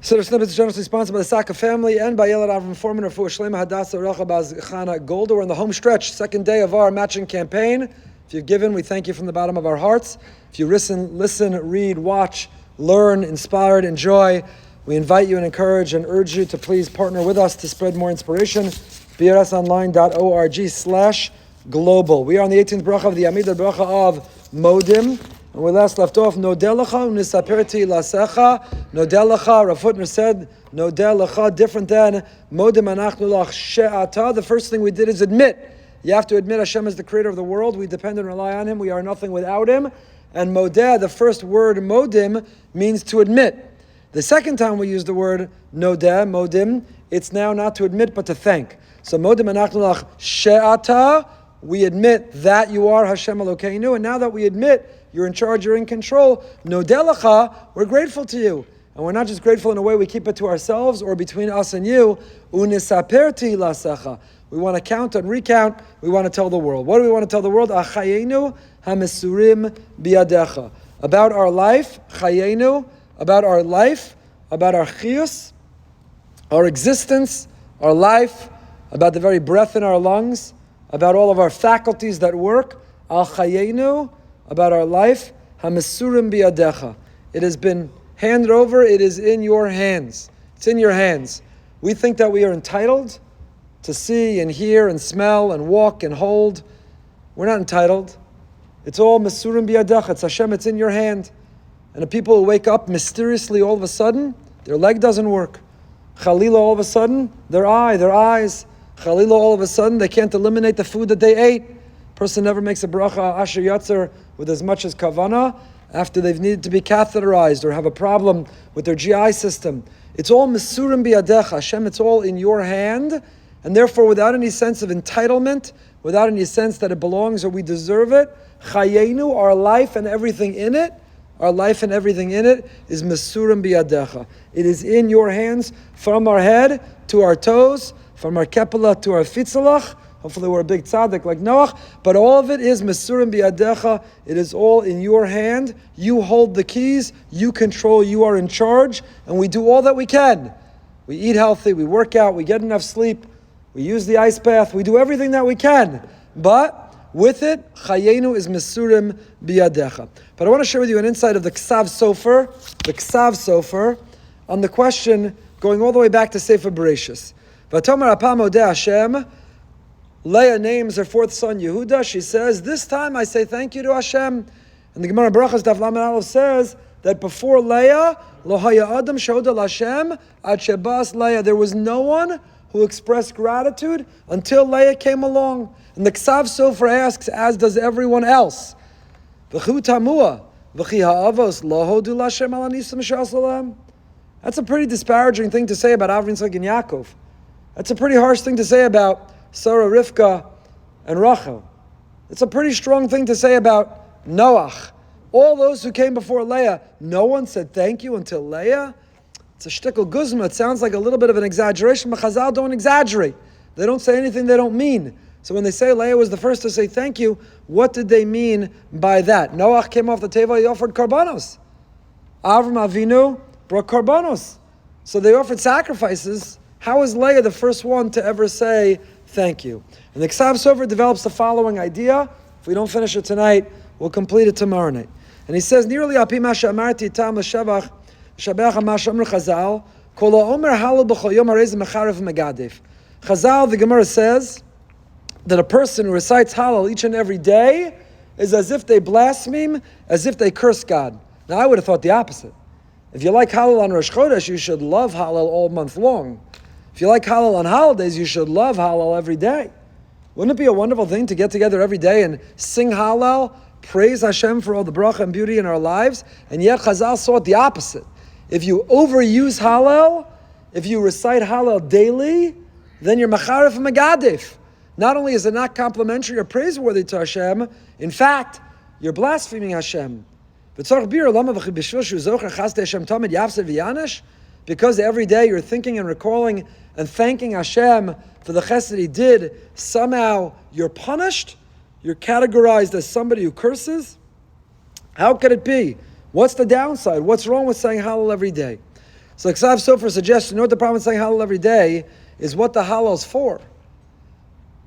Siddur Snippets is generously sponsored by the Saka family and by Yelad Avram Foreman for Shlema Hadassah Recha Baz Chana Golda. We're in the home stretch, second day of our matching campaign. If you've given, we thank you from the bottom of our hearts. If you listen, read, watch, learn, inspired, enjoy, we invite you and encourage and urge you to please partner with us to spread more inspiration. brsonline.org/global. We are on the 18th bracha of the Amida bracha of Modim. And we last left off, Nodelecha unisaperti lasecha. Nodelecha, Rav Hutner said, Nodelecha, different than Modim anachnu lach she'ata. The first thing we did is admit. You have to admit Hashem is the creator of the world. We depend and rely on Him. We are nothing without Him. And Modeh, the first word Modim, means to admit. The second time we use the word Nodeh, Modim, it's now not to admit but to thank. So Modim anachnu lach she'ata, we admit that you are Hashem Elokeinu, and now that we admit you're in charge, you're in control, Nodelecha, we're grateful to you. And we're not just grateful in a way we keep it to ourselves or between us and you. Unisaperti lasecha. We want to count and recount. We want to tell the world. What do we want to tell the world? Achayenu hamesurim biyadecha. About our life, chayenu, about our life, about our chiyus, our existence, our life, about the very breath in our lungs, about all of our faculties that work. Al chayenu, about our life, hamesurim biyadecha. It has been handed over, it is in your hands. It's in your hands. We think that we are entitled to see and hear and smell and walk and hold. We're not entitled. It's all mesurim biyadecha. It's Hashem, it's in your hand. And the people who wake up mysteriously all of a sudden, their leg doesn't work. Chalila, all of a sudden, their eyes. Chalila, all of a sudden, they can't eliminate the food that they ate. Person never makes a bracha asher yatzer with as much as kavana after they've needed to be catheterized or have a problem with their GI system. It's all mesurim biyadecha. Hashem, it's all in your hand, and therefore without any sense of entitlement, without any sense that it belongs or we deserve it, chayenu, our life and everything in it, is mesurim biyadecha. It is in your hands, from our head to our toes, from our kepala to our fitzalach. Hopefully we're a big tzaddik like Noach, but all of it is mesurim biyadecha. It is all in your hand. You hold the keys, you control, you are in charge, and we do all that we can. We eat healthy, we work out, we get enough sleep, we use the ice bath, we do everything that we can. But with it, chayenu is mesurim biyadecha. But I want to share with you an insight of the Ksav Sofer, on the question going all the way back to Sefer Bereshis. V'tomer apam odeh Hashem. Leah names her fourth son Yehuda. She says, this time I say thank you to Hashem. And the Gemara Barachas Daf Lamed Aleph says that before Leah, lo haya adam shoda Hashem ad shebas Leah. There was no one who expressed gratitude until Leah came along. And the Ksav Sofer asks, as does everyone else, v'chu tamua v'chi ha'avos lo hodu Hashem al anisim she'asalem. That's a pretty disparaging thing to say about Avram, Yitzchak, and Yaakov. That's a pretty harsh thing to say about Sarah, Rivka, and Rachel. It's a pretty strong thing to say about Noach. All those who came before Leah, no one said thank you until Leah. It's a shtickle guzma. It sounds like a little bit of an exaggeration, but Chazal don't exaggerate. They don't say anything they don't mean. So when they say Leah was the first to say thank you, what did they mean by that? Noach came off the table, he offered karbanos. Avram Avinu brought karbanos. So they offered sacrifices. How is Leah the first one to ever say thank you? And the Ksav Sofer develops the following idea. If we don't finish it tonight, we'll complete it tomorrow night. And he says, nearly api ma she'amarti tam l'shavach shabach ma she'amru Chazal kol ha'omer halal b'chol yom harei mecharev megadef. Chazal, the Gemara says, that a person who recites halal each and every day is as if they blaspheme, as if they curse God. Now I would have thought the opposite. If you like halal on Rosh Chodesh, you should love halal all month long. If you like halal on holidays, you should love halal every day. Wouldn't it be a wonderful thing to get together every day and sing halal, praise Hashem for all the bracha and beauty in our lives? And yet Chazal saw it the opposite. If you overuse halal, if you recite halal daily, then you're macharef megadef. Not only is it not complimentary or praiseworthy to Hashem, in fact, you're blaspheming Hashem. Because every day you're thinking and recalling and thanking Hashem for the chesed He did, somehow you're punished, you're categorized as somebody who curses. How could it be? What's the downside? What's wrong with saying Hallel every day? So the Ksav Sofer suggests, you know what the problem with saying Hallel every day is what the Hallel's for.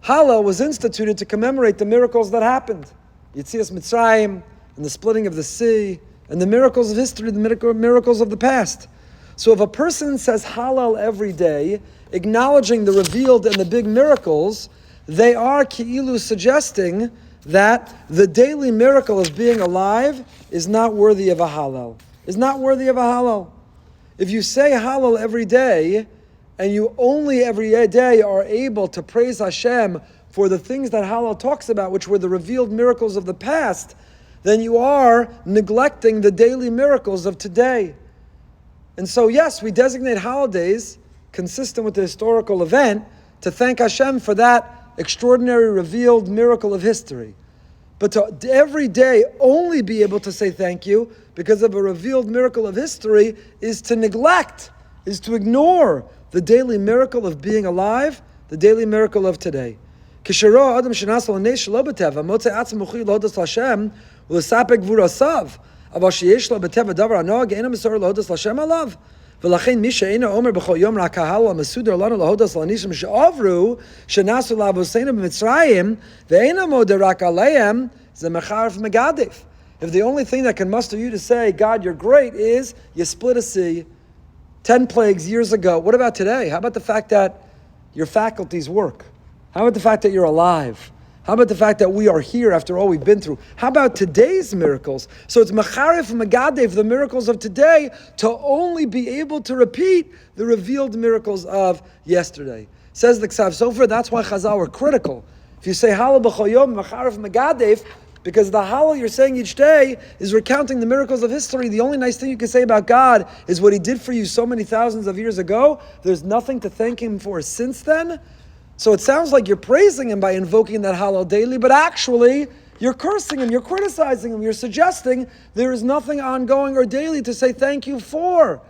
Hallel was instituted to commemorate the miracles that happened. Yetzias Mitzrayim, and the splitting of the sea, and the miracles of history, the miracles of the past. So if a person says Hallel every day, acknowledging the revealed and the big miracles, they are ki'ilu suggesting that the daily miracle of being alive is not worthy of a Hallel. Is not worthy of a Hallel. If you say Hallel every day, and you only every day are able to praise Hashem for the things that Hallel talks about, which were the revealed miracles of the past, then you are neglecting the daily miracles of today. And so yes, we designate holidays consistent with the historical event to thank Hashem for that extraordinary revealed miracle of history. But to every day only be able to say thank you because of a revealed miracle of history is to neglect, is to ignore the daily miracle of being alive, the daily miracle of today. ולכן מי שאינו אומר בכל יום רק ההלל המסודר לנו להודות לאנשים שעברו שנעשו לאבותינו במצרים ואינו מודה רק עליהם זה מחרף מגדף. If the only thing that can muster you to say, God, you're great, is you split a sea 10 plagues years ago. What about today? How about the fact that your faculties work? How about the fact that you're alive? How about the fact that we are here after all we've been through? How about today's miracles? So it's Macharif Megadev, the miracles of today, to only be able to repeat the revealed miracles of yesterday. Says the Ksav Sofer, that's why Chazal were critical. If you say Hallel b'chol yom, Macharif Megadev, because the Hallel you're saying each day is recounting the miracles of history. The only nice thing you can say about God is what He did for you so many thousands of years ago. There's nothing to thank Him for since then. So it sounds like you're praising Him by invoking that Hallel daily, but actually you're cursing Him, you're criticizing Him, you're suggesting there is nothing ongoing or daily to say thank you for.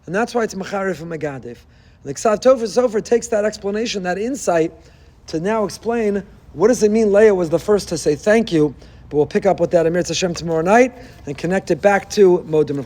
And that's why it's Macharif and Megadev. The Ksav Sofer takes that explanation, that insight, to now explain what does it mean Leah was the first to say thank you. But we'll pick up with that Amir Hashem tomorrow night and connect it back to Modim.